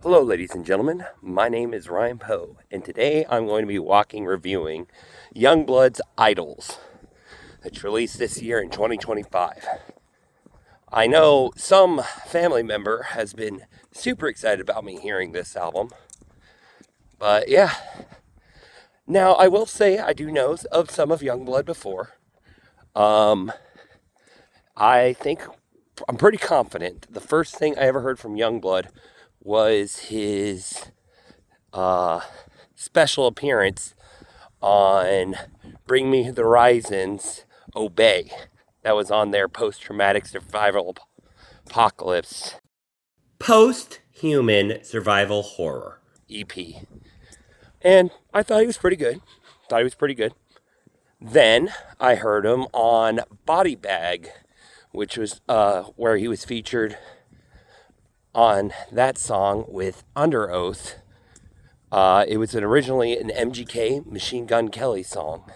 Hello, ladies and gentlemen. My name is Ryan Poe, and today I'm going to be reviewing Youngblood's Idols, that's released this year in 2025. I know some family member has been super excited about me hearing this album, but yeah. Now, I will say I do know of some of Youngblood before. Um, I think I'm pretty confident the first thing I ever heard from Youngblood was his uh, special appearance on Bring Me the Horizon's Obey. That was on their post traumatic survival apocalypse. Post human survival horror EP. And I thought he was pretty good. Then I heard him on Body Bag, which was where he was featured on that song with Under Oath. It was originally an MGK, Machine Gun Kelly song.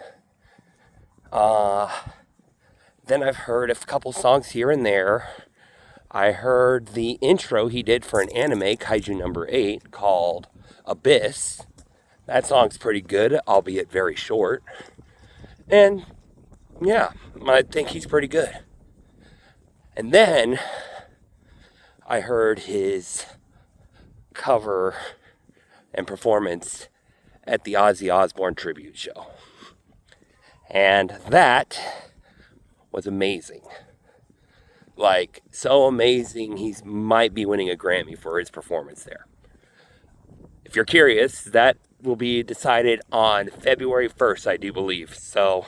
Then I've heard a couple songs here and there. I heard the intro he did for an anime, Kaiju number 8, called Abyss. That song's pretty good, albeit very short. And yeah, I think he's pretty good. And then I heard his cover and performance at the Ozzy Osbourne tribute show. And that was amazing. Like, so amazing, he might be winning a Grammy for his performance there. If you're curious, that will be decided on February 1st, I do believe. So,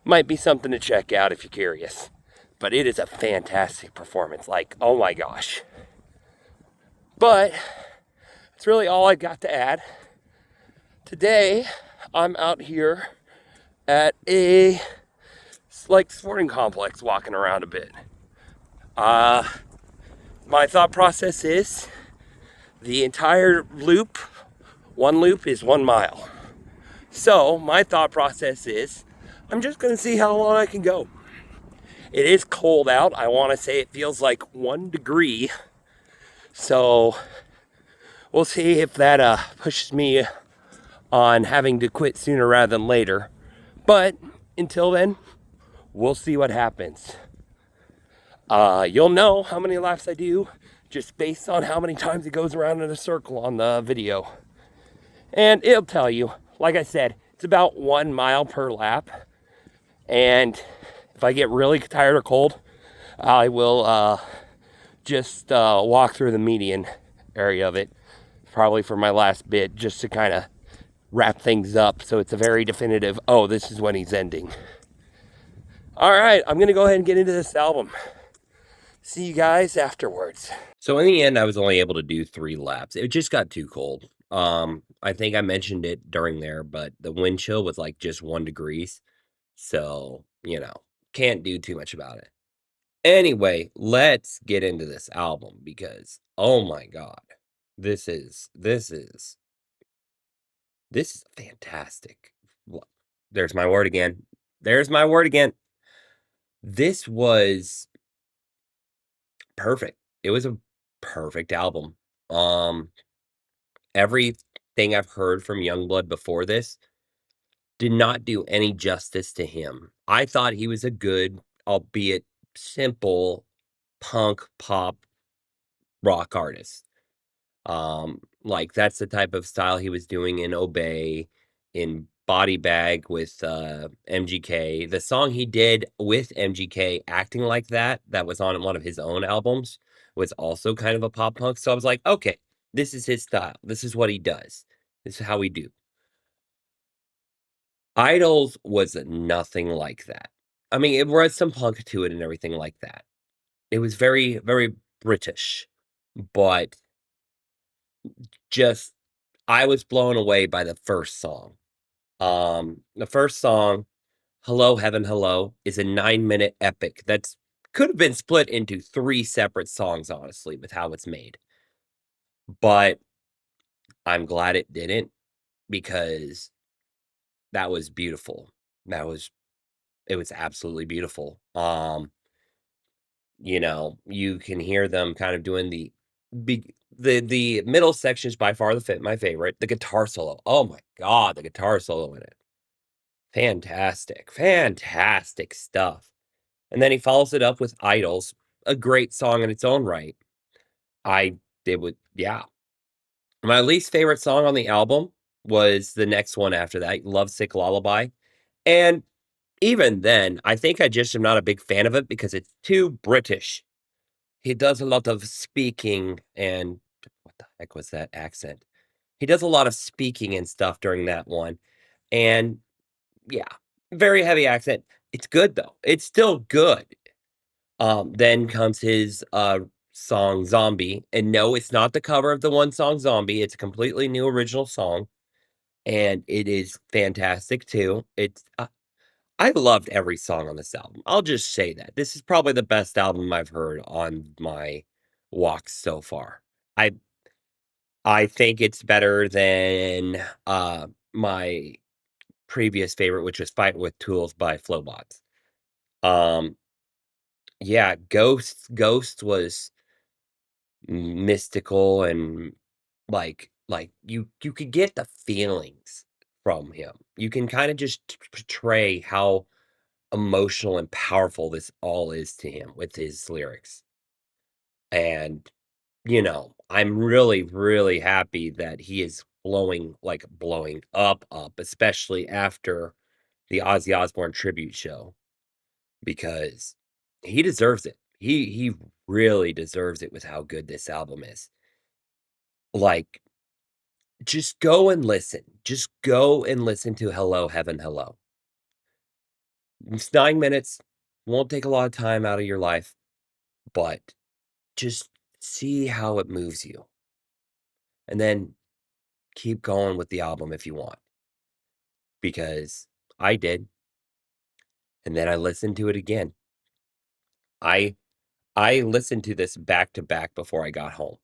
might be something to check out if you're curious. But it is a fantastic performance. Like, oh my gosh. But, that's really all I've got to add. Today, I'm out here at a sporting complex walking around a bit. My thought process is the entire loop, one loop is 1 mile. So my thought process is I'm just going to see how long I can go. It is cold out. I want to say it feels like 1 degree. So we'll see if that pushes me on having to quit sooner rather than later. But until then, we'll see what happens. You'll know how many laps I do just based on how many times it goes around in a circle on the video. And it'll tell you, like I said, it's about 1 mile per lap. And if I get really tired or cold, I will just walk through the median area of it, probably for my last bit, just to kind of wrap things up so it's a very definitive, oh, this is when he's ending. All right, I'm going to go ahead and get into this album. See you guys afterwards. So in the end, I was only able to do 3 laps. It just got too cold. I think I mentioned it during there, but the wind chill was like just 1 degrees. So, can't do too much about it. Anyway, let's get into this album because oh my god. This is fantastic. There's my word again. This was perfect. It was a perfect album. Everything I've heard from Youngblood before this did not do any justice to him. I thought he was a good, albeit simple, punk pop rock artist. Like that's the type of style he was doing in Obey, in Body Bag with MGK. The song he did with MGK, Acting Like that was on one of his own albums, was also kind of a pop punk. So I was like, okay, this is his style. This is what he does. This is how we do. Idols was nothing like that. I mean, it was some punk to it and everything like that. It was very, very British, but just I was blown away by the first song. The first song, Hello Heaven Hello, is a 9-minute epic that's could have been split into 3 separate songs, honestly, with how it's made. But I'm glad it didn't because that was beautiful. It was absolutely beautiful. You can hear them kind of doing The middle section is by far my favorite. The guitar solo. Oh my god, the guitar solo in it. Fantastic. Fantastic stuff. And then he follows it up with Idols, a great song in its own right. It would, yeah. My least favorite song on the album was the next one after that, Lovesick Lullaby. And even then, I think I just am not a big fan of it because it's too British. He does a lot of speaking and what the heck was that accent? He does a lot of speaking and stuff during that one. And yeah, very heavy accent. It's good though. It's still good. Then comes his song Zombie. And no, it's not the cover of the one song Zombie. It's a completely new original song. And it is fantastic too. I loved every song on this album. I'll just say that. This is probably the best album I've heard on my walks so far. I I think it's better than my previous favorite, which was Fight with Tools by Flowbots. Um yeah, Ghost was mystical and like you could get the feelings from him. You can kind of just portray how emotional and powerful this all is to him with his lyrics. And, I'm really, really happy that he is blowing up, especially after the Ozzy Osbourne tribute show, because he deserves it. He really deserves it with how good this album is. Like, just go and listen. Just go and listen to Hello, Heaven, Hello. It's 9 minutes, won't take a lot of time out of your life, but just see how it moves you, and then keep going with the album if you want, because I did, and then I listened to it again. I I listened to this back to back before I got home.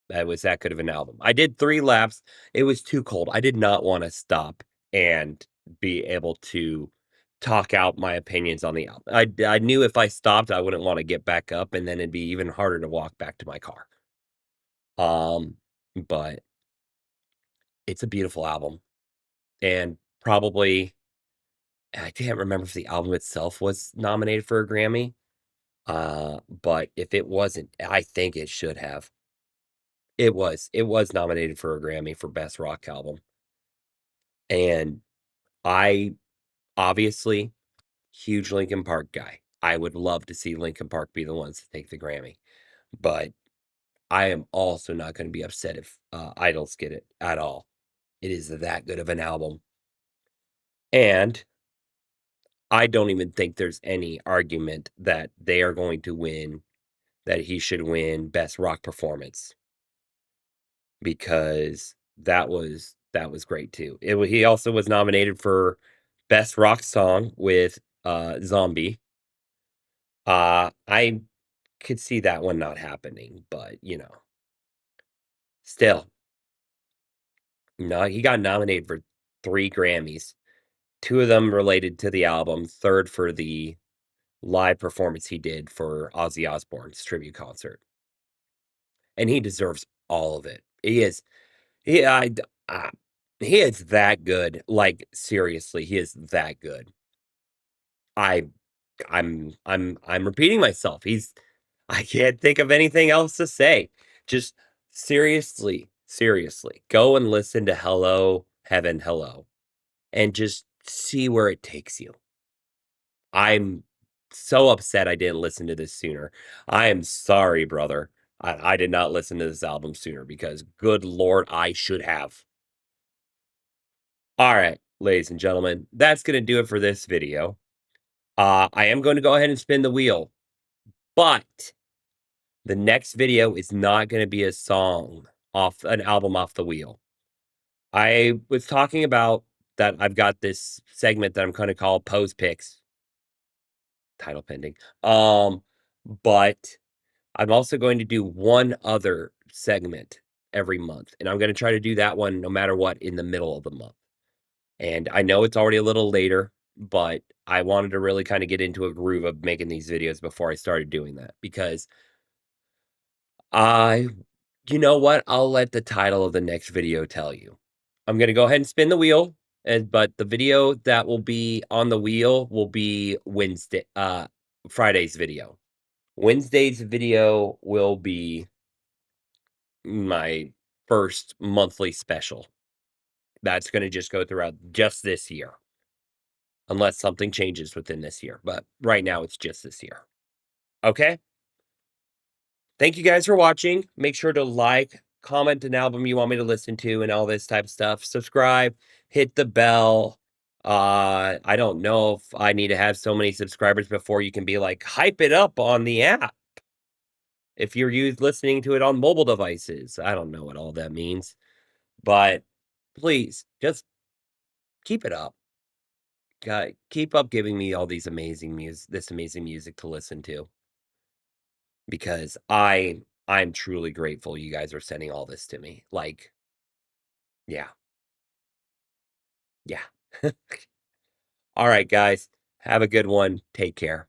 That was that good of an album. I did 3 laps. It was too cold. I did not wanna stop and be able to talk out my opinions on the album. I knew if I stopped, I wouldn't wanna get back up, and then it'd be even harder to walk back to my car. Um, but it's a beautiful album, and probably I can't remember if the album itself was nominated for a Grammy, but if it wasn't, I think it should have. It was nominated for a Grammy for Best Rock Album, and I obviously huge Linkin Park guy. I would love to see Linkin Park be the ones to take the Grammy, but I am also not gonna be upset if, Idols get it at all. It is that good of an album, and I don't even think there's any argument that they are going to win, that he should win Best Rock Performance, because that was great too. He also was nominated for Best Rock Song with, Zombie. I could see that one not happening, but, still, no, he got nominated for 3 Grammys, 2 of them related to the album, 3rd for the live performance he did for Ozzy Osbourne's tribute concert, and he deserves all of it. He I d ah, he is that good, like, seriously, he is that good. I I'm repeating myself, I can't think of anything else to say. Just seriously, go and listen to Hello, Heaven, Hello, and just see where it takes you. I'm so upset I didn't listen to this sooner. I am sorry, brother. I did not listen to this album sooner because good lord, I should have. All right, ladies and gentlemen, that's going to do it for this video. I am going to go ahead and spin the wheel, but the next video is not going to be a song off an album off the wheel. I was talking about that I've got this segment that I'm going to call Pose Picks, title pending. But I'm also going to do one other segment every month, and I'm going to try to do that one no matter what in the middle of the month. And I know it's already a little later, but I wanted to really kind of get into a groove of making these videos before I started doing that because I You know what? I'll let the title of the next video tell you. I'm going to go ahead and spin the wheel, but the video that will be on the wheel will be Friday's video. Wednesday's video will be my first monthly special. That's going to just go throughout just this year. Unless something changes within this year. But right now, it's just this year. Okay? Thank you guys for watching. Make sure to like, comment an album you want me to listen to and all this type of stuff. Subscribe, hit the bell. I don't know if I need to have so many subscribers before you can be like, hype it up on the app. If you're listening to it on mobile devices. I don't know what all that means. But please, just keep it up. Keep up giving me all these amazing music to listen to. Because I'm truly grateful you guys are sending all this to me. Like, yeah. Yeah. All right, guys. Have a good one. Take care.